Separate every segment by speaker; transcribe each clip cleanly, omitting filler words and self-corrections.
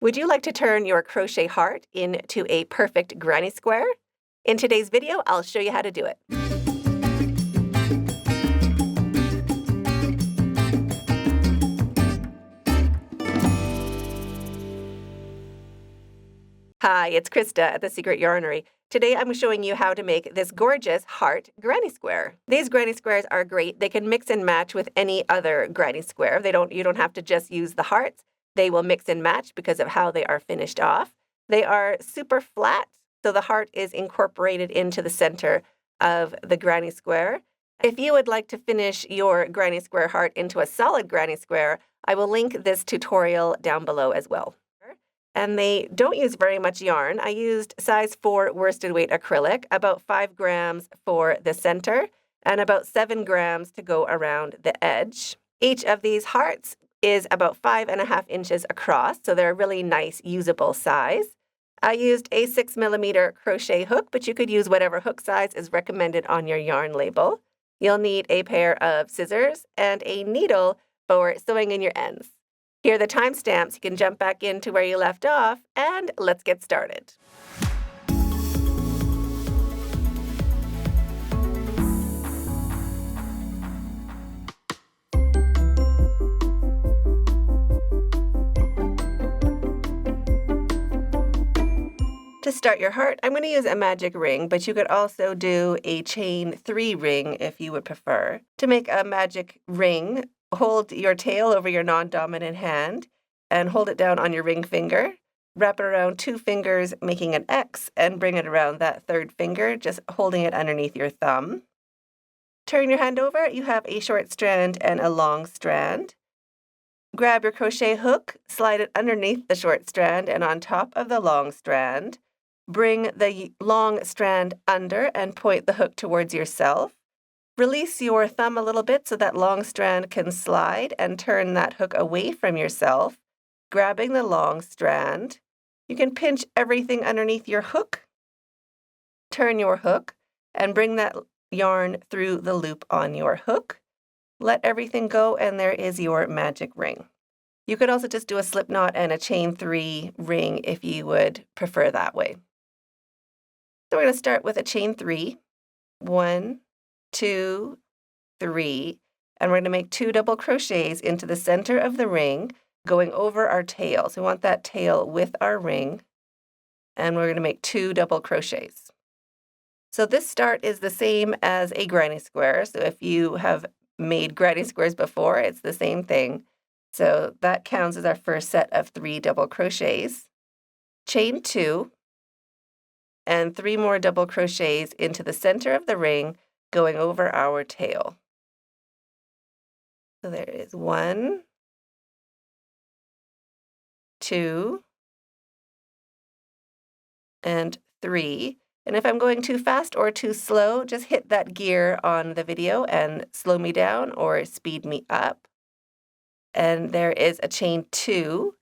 Speaker 1: Would you like to turn your crochet heart into a perfect granny square? In today's video, I'll show you how to do it. Hi, it's Krista at The Secret Yarnery. Today I'm showing you how to make this gorgeous heart granny square. These granny squares are great. They can mix and match with any other granny square. You don't have to just use the hearts. They will mix and match because of how they are finished off. They are super flat, so the heart is incorporated into the center of the granny square. If you would like to finish your granny square heart into a solid granny square, I will link this tutorial down below as well. And they don't use very much yarn. I used size 4 worsted weight acrylic, about 5 grams for the center, and about 7 grams to go around the edge. Each of these hearts is about 5.5 inches across, so they're a really nice, usable size. I used a 6mm crochet hook, but you could use whatever hook size is recommended on your yarn label. You'll need a pair of scissors and a needle for sewing in your ends. Here are the timestamps. You can jump back into where you left off, and let's get started. To start your heart, I'm going to use a magic ring, but you could also do a chain 3 ring if you would prefer. To make a magic ring, hold your tail over your non-dominant hand and hold it down on your ring finger. Wrap it around 2 fingers, making an X, and bring it around that 3rd finger, just holding it underneath your thumb. Turn your hand over. You have a short strand and a long strand. Grab your crochet hook, slide it underneath the short strand and on top of the long strand. Bring the long strand under and point the hook towards yourself. Release your thumb a little bit so that long strand can slide and turn that hook away from yourself, grabbing the long strand. You can pinch everything underneath your hook, turn your hook, and bring that yarn through the loop on your hook. Let everything go, and there is your magic ring. You could also just do a slip knot and a chain 3 ring if you would prefer that way. So we're going to start with a chain 3. 1, 2, 3, and we're going to make 2 double crochets into the center of the ring, going over our tail. So we want that tail with our ring, and we're going to make 2 double crochets. So this start is the same as a granny square. So if you have made granny squares before, it's the same thing. So that counts as our first set of 3 double crochets. Chain 2, and 3 more double crochets into the center of the ring, going over our tail. So there is 1, 2, and 3. And if I'm going too fast or too slow, just hit that gear on the video and slow me down or speed me up. And there is a chain 2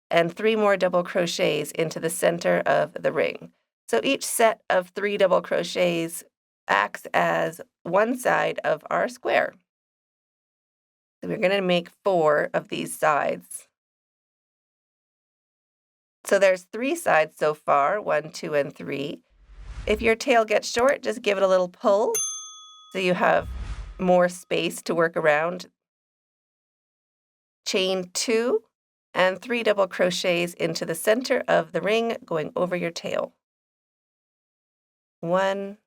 Speaker 1: and 3 more double crochets into the center of the ring. So each set of 3 double crochets acts as one side of our square. So we're going to make 4 of these sides. So there's 3 sides so far, 1, 2, and 3. If your tail gets short, just give it a little pull so you have more space to work around. Chain 2 and 3 double crochets into the center of the ring, going over your tail. 1,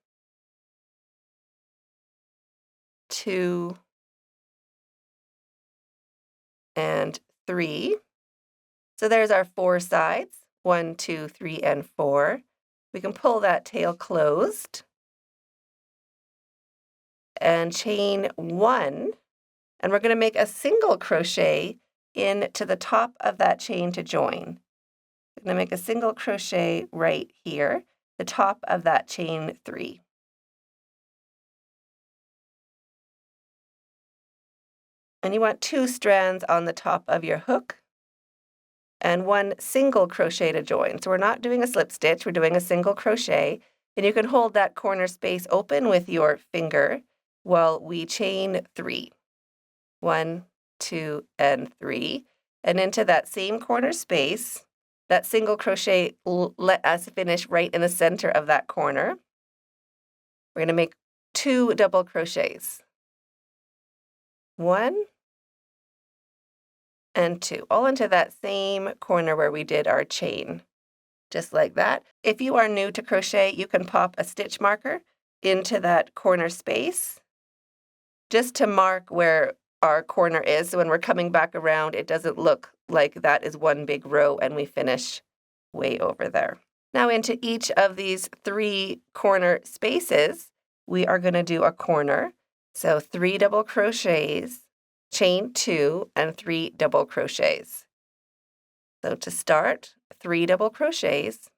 Speaker 1: 2, and 3. So there's our 4 sides, 1, 2, 3, and 4. We can pull that tail closed and chain 1, and we're going to make a single crochet into the top of that chain to join. We're going to make a single crochet right here, the top of that chain 3. And you want 2 strands on the top of your hook and 1 single crochet to join. So we're not doing a slip stitch, we're doing a single crochet. And you can hold that corner space open with your finger while we chain 3. 1, 2, and 3. And into that same corner space, That single crochet let us finish right in the center of that corner. We're going to make 2 double crochets. 1 and 2, all into that same corner where we did our chain, just like that. If you are new to crochet, you can pop a stitch marker into that corner space just to mark where our corner is. So when we're coming back around, it doesn't look like that is one big row and we finish way over there. Now into each of these 3 corner spaces, we are going to do a corner. So 3 double crochets, chain 2, and 3 double crochets. So to start, 3 double crochets,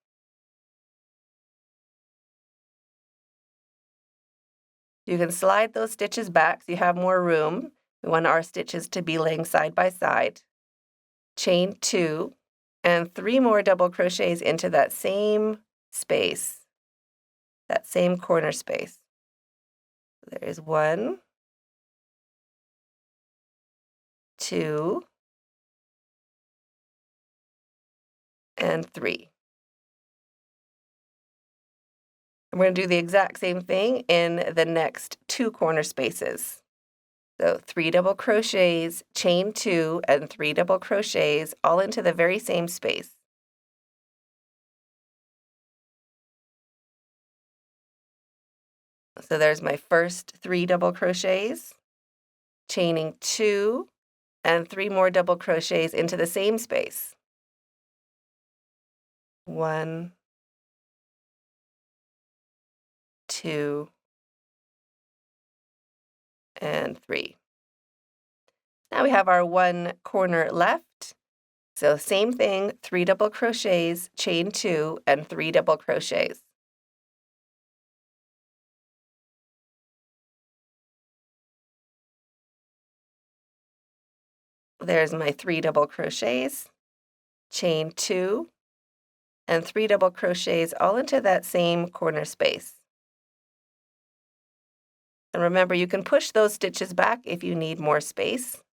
Speaker 1: you can slide those stitches back so you have more room. We want our stitches to be laying side by side. Chain 2, and 3 more double crochets into that same space, that same corner space. There is 1, 2, and 3. And we're going to do the exact same thing in the next 2 corner spaces. So 3 double crochets, chain 2, and 3 double crochets, all into the very same space. So there's my first 3 double crochets, chaining 2, and 3 more double crochets into the same space. 1, 2, and 3. Now we have our 1 corner left. So same thing, 3 double crochets, chain 2, and 3 double crochets. There's my 3 double crochets, chain 2, and 3 double crochets all into that same corner space. And remember, you can push those stitches back if you need more space.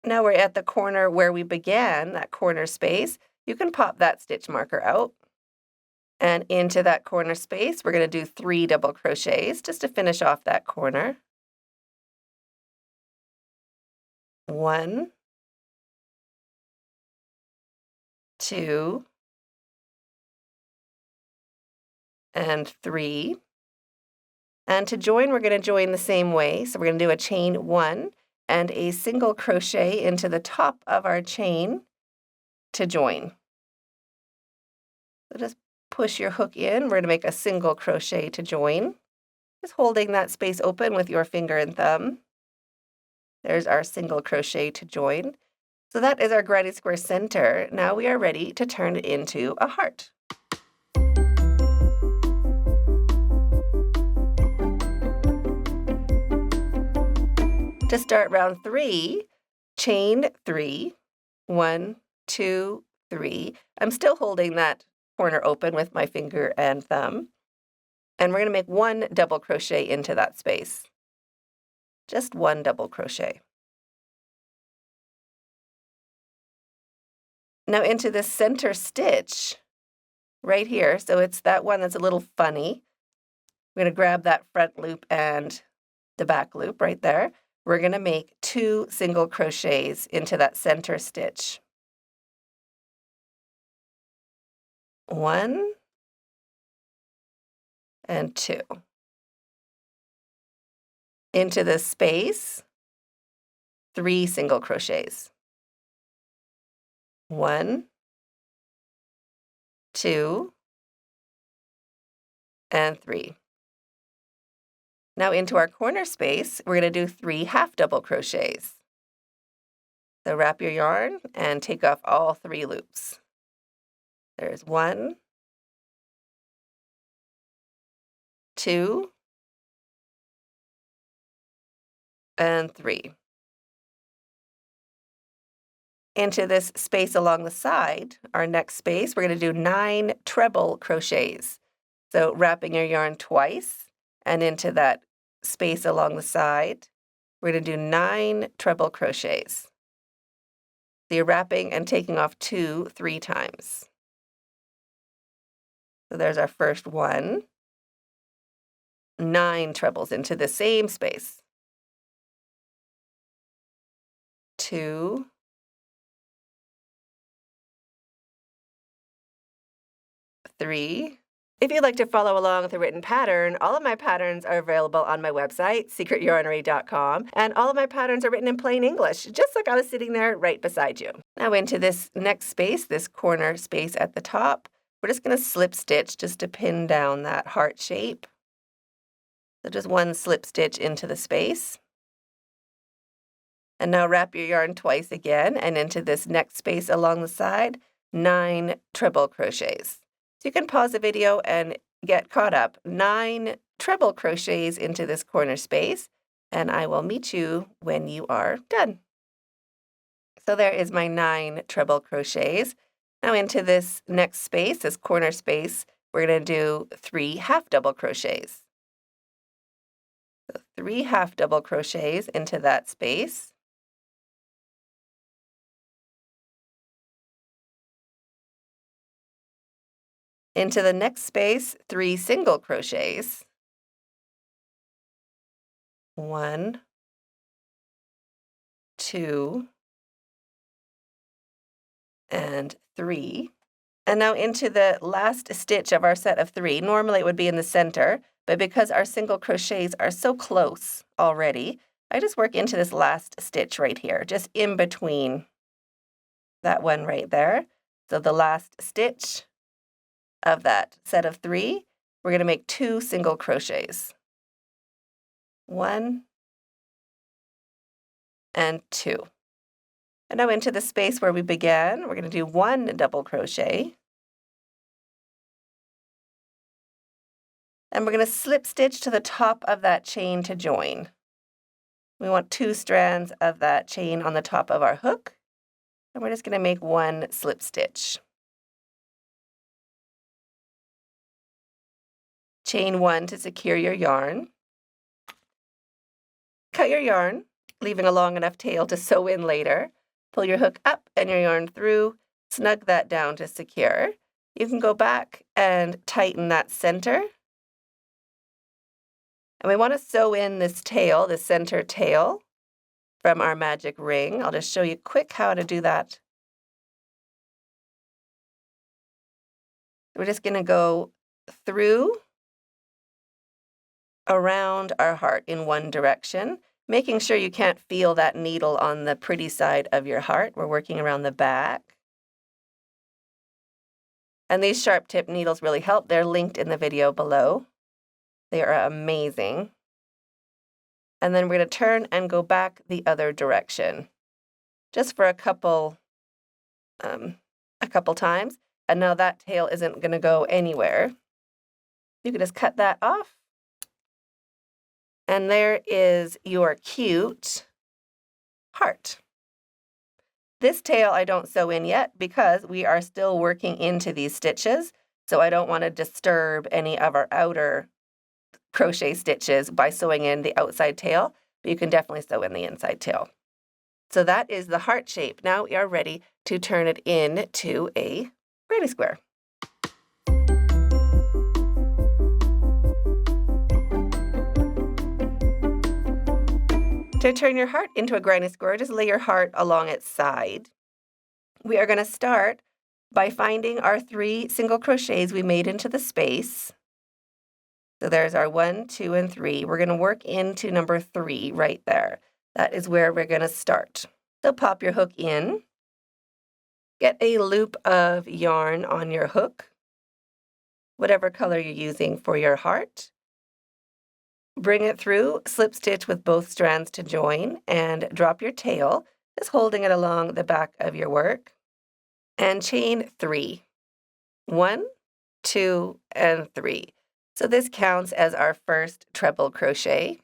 Speaker 1: Now we're at the corner where we began, that corner space. You can pop that stitch marker out. And into that corner space, we're going to do 3 double crochets just to finish off that corner. 1, 2, and 3. And to join, we're going to join the same way. So we're going to do a chain 1 and a single crochet into the top of our chain to join. So just push your hook in. We're going to make a single crochet to join. Just holding that space open with your finger and thumb. There's our single crochet to join. So that is our granny square center. Now we are ready to turn it into a heart. To start round 3, chain 3, 1, 2, 3. I'm still holding that corner open with my finger and thumb. And we're going to make 1 double crochet into that space. Just 1 double crochet. Now into this center stitch right here, so it's that one that's a little funny. We're going to grab that front loop and the back loop right there. We're going to make 2 single crochets into that center stitch. 1 and 2. Into this space, 3 single crochets. 1, 2, and 3. Now into our corner space, we're going to do 3 half double crochets. So wrap your yarn and take off all 3 loops. There's 1, 2, and 3. Into this space along the side, our next space, we're going to do 9 treble crochets. So wrapping your yarn twice and into that space along the side, we're going to do 9 treble crochets. So you're wrapping and taking off 2 3 times. So there's our first one. 9 trebles into the same space. 2, 3. If you'd like to follow along with a written pattern, all of my patterns are available on my website, secretyarnery.com, and all of my patterns are written in plain English, just like I was sitting there right beside you. Now into this next space, this corner space at the top, we're just going to slip stitch just to pin down that heart shape. So just 1 slip stitch into the space. And now wrap your yarn twice again and into this next space along the side, 9 treble crochets. So you can pause the video and get caught up. 9 treble crochets into this corner space, and I will meet you when you are done. So there is my 9 treble crochets. Now into this next space, this corner space, we're going to do 3 half double crochets. So 3 half double crochets into that space. Into the next space, 3 single crochets. 1, 2, and 3. And now into the last stitch of our set of 3. Normally it would be in the center, but because our single crochets are so close already, I just work into this last stitch right here, just in between that one right there. So the last stitch of that set of 3, we're going to make 2 single crochets. 1 and 2. And now into the space where we began, we're going to do 1 double crochet. And we're going to slip stitch to the top of that chain to join. We want 2 strands of that chain on the top of our hook, and we're just going to make 1 slip stitch. Chain 1 to secure your yarn. Cut your yarn, leaving a long enough tail to sew in later. Pull your hook up and your yarn through, snug that down to secure. You can go back and tighten that center. And we want to sew in this tail, the center tail, from our magic ring. I'll just show you quick how to do that. We're just going to go through, around our heart in one direction, making sure you can't feel that needle on the pretty side of your heart. We're working around the back. And these sharp tip needles really help. They're linked in the video below. They are amazing. And then we're going to turn and go back the other direction, just for a couple times. And now that tail isn't going to go anywhere. You can just cut that off. And there is your cute heart. This tail I don't sew in yet because we are still working into these stitches, so I don't want to disturb any of our outer crochet stitches by sewing in the outside tail, but you can definitely sew in the inside tail. So that is the heart shape. Now we are ready to turn it into a granny square. To turn your heart into a granny square, just lay your heart along its side. We are going to start by finding our 3 single crochets we made into the space. So there's our 1, 2, and 3. We're going to work into number 3 right there. That is where we're going to start. So pop your hook in. Get a loop of yarn on your hook, whatever color you're using for your heart. Bring it through, slip stitch with both strands to join, and drop your tail, just holding it along the back of your work. And chain 3. 1, 2, and 3. So this counts as our first treble crochet.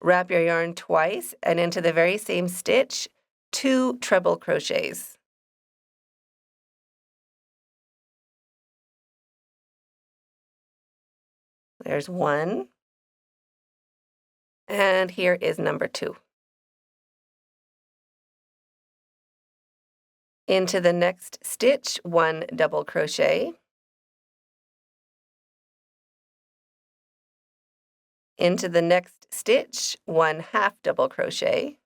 Speaker 1: Wrap your yarn twice, and into the very same stitch, 2 treble crochets. There's 1 And here is number 2. Into the next stitch, 1 double crochet. Into the next stitch, 1 half double crochet.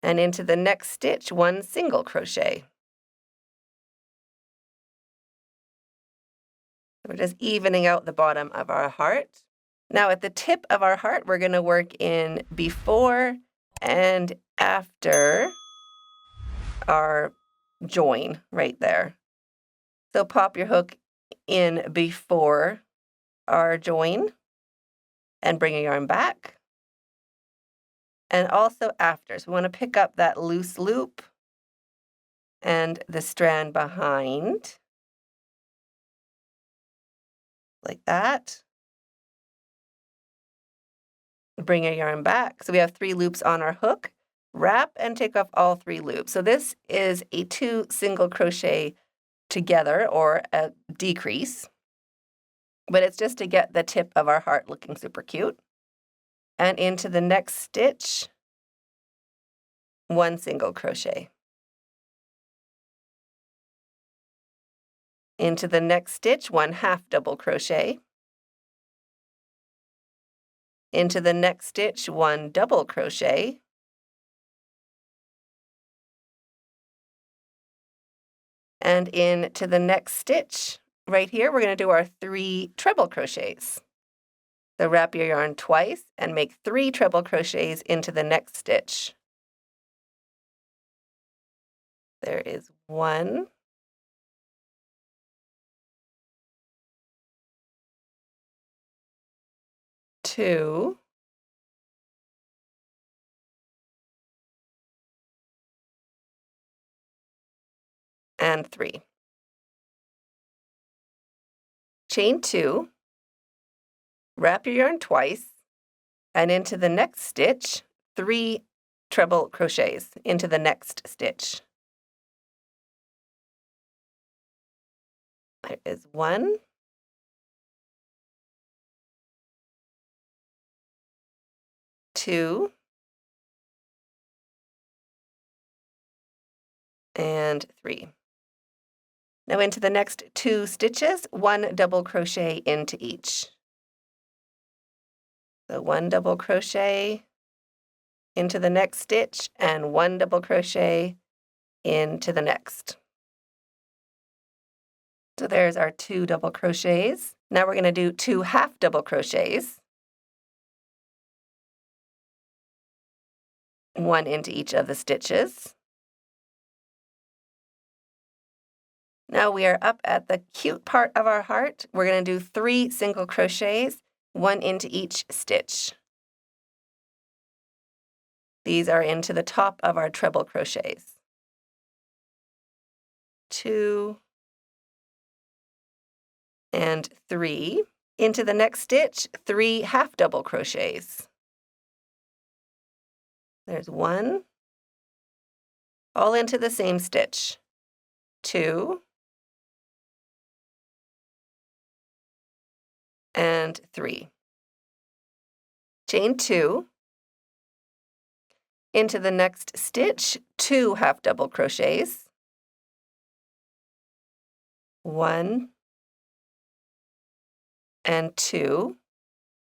Speaker 1: And into the next stitch, 1 single crochet. We're just evening out the bottom of our heart. Now at the tip of our heart, we're going to work in before and after our join right there. So pop your hook in before our join and bring your yarn back. And also after. So we want to pick up that loose loop and the strand behind, like that. Bring your yarn back. So we have 3 loops on our hook. Wrap and take off all 3 loops. So this is a 2 single crochet together, or a decrease, but it's just to get the tip of our heart looking super cute. And into the next stitch, 1 single crochet. Into the next stitch, 1 half double crochet. Into the next stitch, 1 double crochet. And into the next stitch, right here, we're going to do our 3 treble crochets. So wrap your yarn twice and make 3 treble crochets into the next stitch. There is 1, 2, and 3. Chain 2, wrap your yarn twice, and into the next stitch, 3 treble crochets into the next stitch. There is 1, 2, and 3. Now into the next 2 stitches, 1 double crochet into each. So 1 double crochet into the next stitch and 1 double crochet into the next. So there's our 2 double crochets. Now we're going to do 2 half double crochets. 1 into each of the stitches. Now we are up at the cute part of our heart. We're going to do 3 single crochets, 1 into each stitch. These are into the top of our treble crochets. 2 and 3. Into the next stitch, 3 half double crochets. There's 1, all into the same stitch. 2 and 3. Chain 2. Into the next stitch, 2 half double crochets. 1 and 2.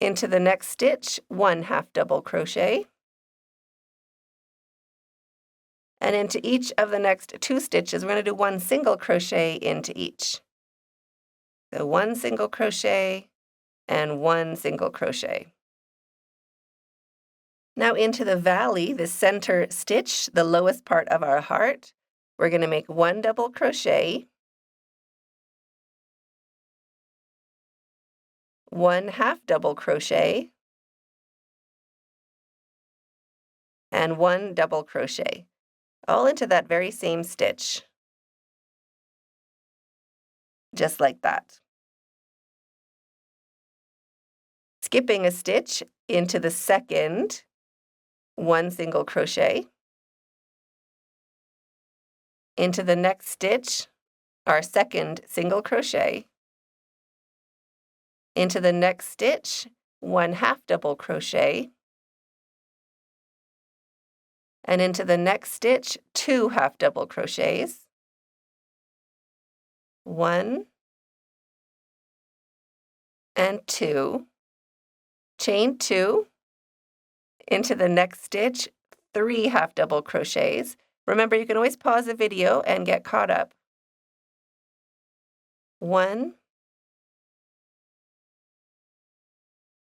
Speaker 1: Into the next stitch, 1 half double crochet. And into each of the next 2 stitches, we're going to do 1 single crochet into each. So 1 single crochet and 1 single crochet. Now into the valley, the center stitch, the lowest part of our heart, we're going to make 1 double crochet, 1 half double crochet, and 1 double crochet, all into that very same stitch, just like that. Skipping a stitch into the second, 1 single crochet. Into the next stitch, our second single crochet. Into the next stitch, 1 half double crochet, and into the next stitch, 2 half double crochets, 1 and 2, chain 2, into the next stitch, 3 half double crochets. Remember, you can always pause the video and get caught up. 1,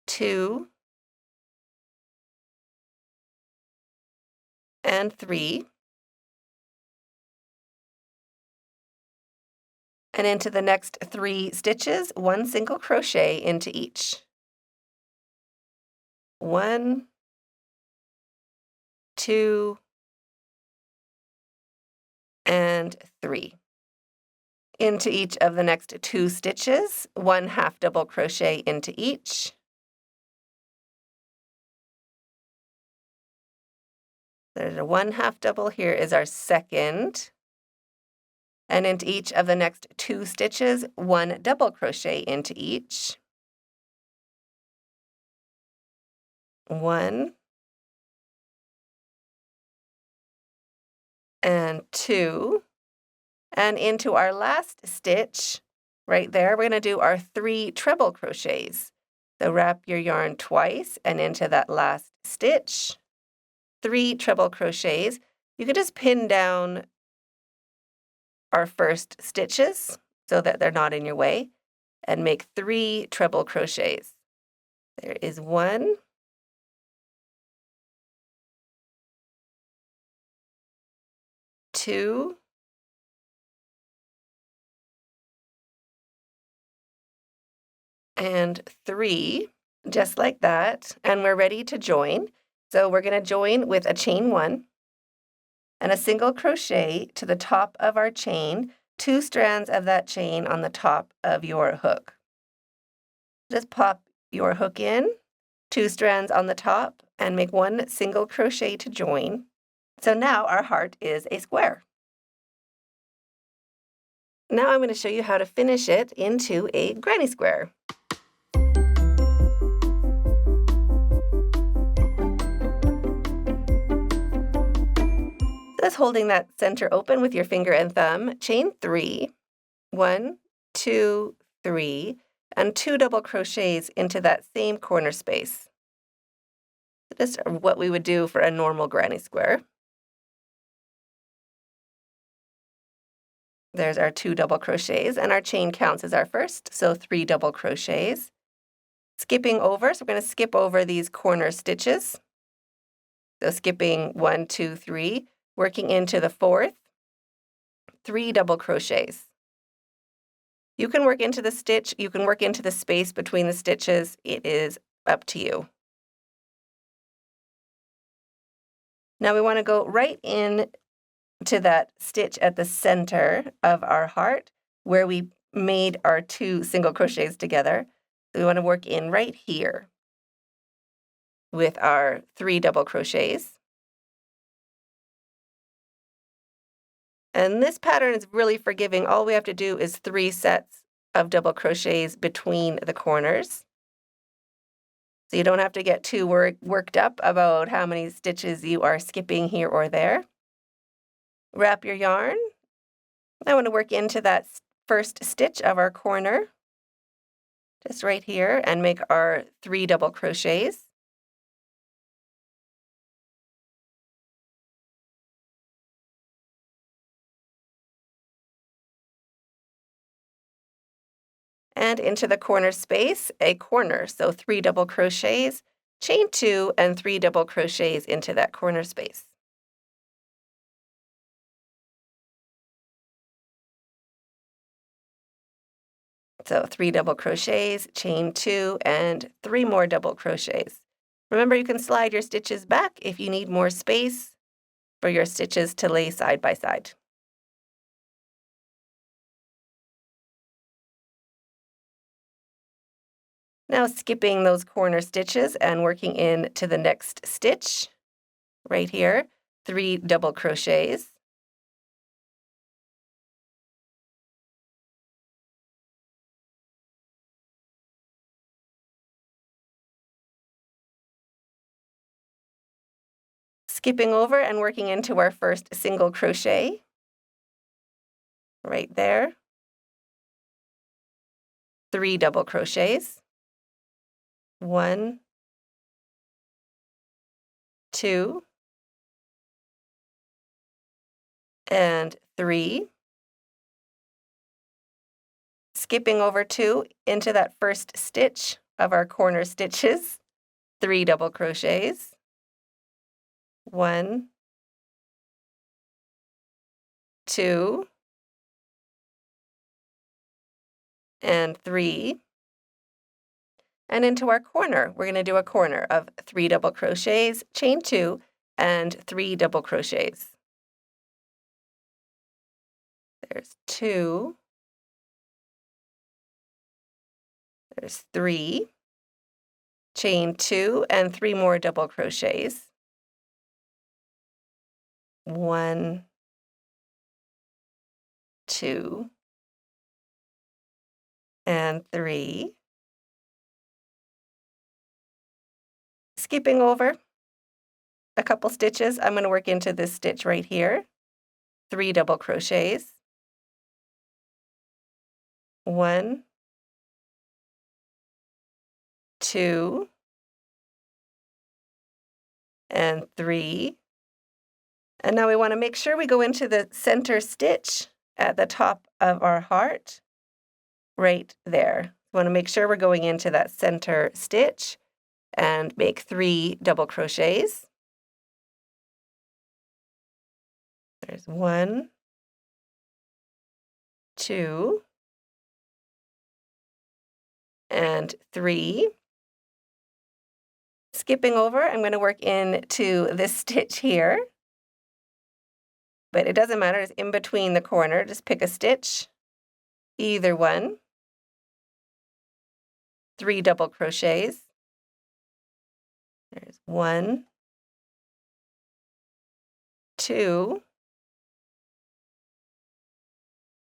Speaker 1: 2, and 3, and into the next 3 stitches, 1 single crochet into each. 1, 2, and 3. Into each of the next 2 stitches, 1 half double crochet into each. There's a 1 half double. Here is our second. And into each of the next 2 stitches, 1 double crochet into each. 1 and 2. And into our last stitch, right there, we're going to do our 3 treble crochets. So wrap your yarn twice and into that last stitch, 3 treble crochets. You can just pin down our first stitches so that they're not in your way and make 3 treble crochets. There is 1, 2, and 3, just like that, and we're ready to join. So we're going to join with a chain 1 and a single crochet to the top of our chain, 2 strands of that chain on the top of your hook. Just pop your hook in, 2 strands on the top, and make 1 single crochet to join. So now our heart is a square. Now I'm going to show you how to finish it into a granny square. Just holding that center open with your finger and thumb, chain 3, 1, 2, 3, and 2 double crochets into that same corner space. This is what we would do for a normal granny square. There's our 2 double crochets, and our chain counts as our first, so 3 double crochets. Skipping over, so we're going to skip over these corner stitches. So skipping 1, 2, 3, working into the 4th, 3 double crochets. You can work into the stitch, you can work into the space between the stitches. It is up to you. Now we want to go right in to that stitch at the center of our heart where we made our 2 single crochets together. So we want to work in right here with our 3 double crochets. And this pattern is really forgiving. All we have to do is 3 sets of double crochets between the corners. So you don't have to get too worked up about how many stitches you are skipping here or there. Wrap your yarn. I want to work into that first stitch of our corner, just right here, and make our 3 double crochets. And into the corner space, a corner. So 3 double crochets, chain 2, and 3 double crochets into that corner space. So 3 double crochets, chain 2, and 3 more double crochets. Remember, you can slide your stitches back if you need more space for your stitches to lay side by side. Now skipping those corner stitches and working in to the next stitch, right here, 3 double crochets. Skipping over and working into our first single crochet right there. 3 double crochets. 1, 2, and 3. Skipping over 2 into that first stitch of our corner stitches. 3 double crochets. 1, 2, and 3. And into our corner, we're going to do a corner of 3 double crochets, chain 2, and 3 double crochets. There's 2. There's 3. Chain 2 and 3 more double crochets. 1, 2, and 3. Skipping over a couple stitches, I'm going to work into this stitch right here. 3 double crochets. 1, 2, and 3. And now we want to make sure we go into the center stitch at the top of our heart, right there. We want to make sure we're going into that center stitch and make 3 double crochets. There's 1, 2, and 3. Skipping over, I'm going to work into this stitch here. But it doesn't matter, it's in between the corner. Just pick a stitch, either one. 3 double crochets. There's 1, 2,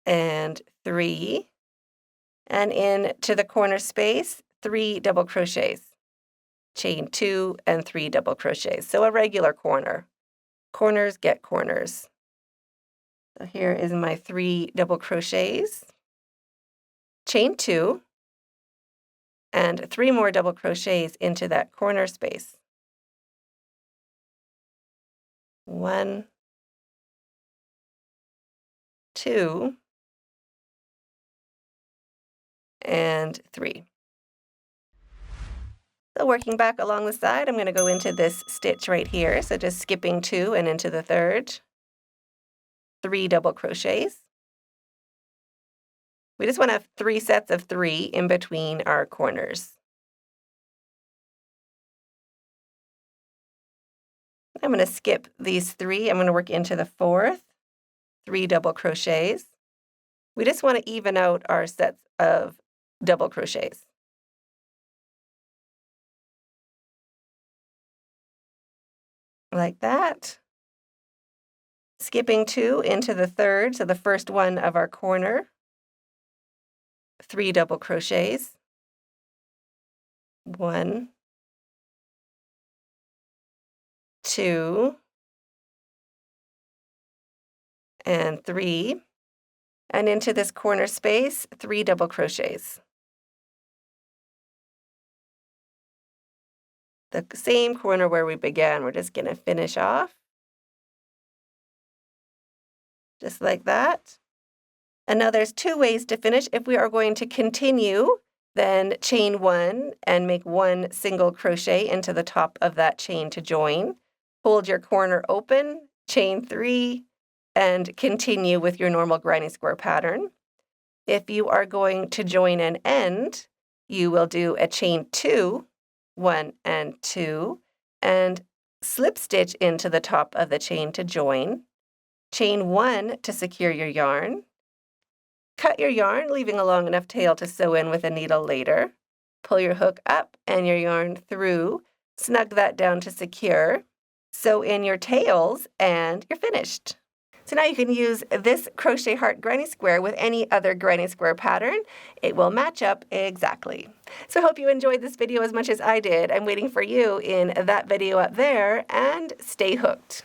Speaker 1: and 3. And into the corner space, 3 double crochets. Chain 2 and 3 double crochets. So a regular corner. Corners get corners. So here is my 3 double crochets. Chain 2 and 3 more double crochets into that corner space. 1, 2, and 3. So working back along the side, I'm going to go into this stitch right here. So just skipping 2 and into the third. 3 double crochets. We just want to have 3 sets of 3 in between our corners. I'm going to skip these 3. I'm going to work into the fourth. 3 double crochets. We just want to even out our sets of double crochets. Like that. Skipping 2 into the third, so the first one of our corner. 3 double crochets. 1, 2, and 3. And into this corner space, 3 double crochets. The same corner where we began, we're just going to finish off. Just like that. And now there's 2 ways to finish. If we are going to continue, then chain 1 and make 1 single crochet into the top of that chain to join. Hold your corner open, chain 3, and continue with your normal grinding square pattern. If you are going to join and end, you will do a chain 2, 1 and 2, and slip stitch into the top of the chain to join. Chain 1 to secure your yarn. Cut your yarn, leaving a long enough tail to sew in with a needle later. Pull your hook up and your yarn through. Snug that down to secure. Sew in your tails, and you're finished. So now you can use this crochet heart granny square with any other granny square pattern. It will match up exactly. So I hope you enjoyed this video as much as I did. I'm waiting for you in that video up there, and stay hooked.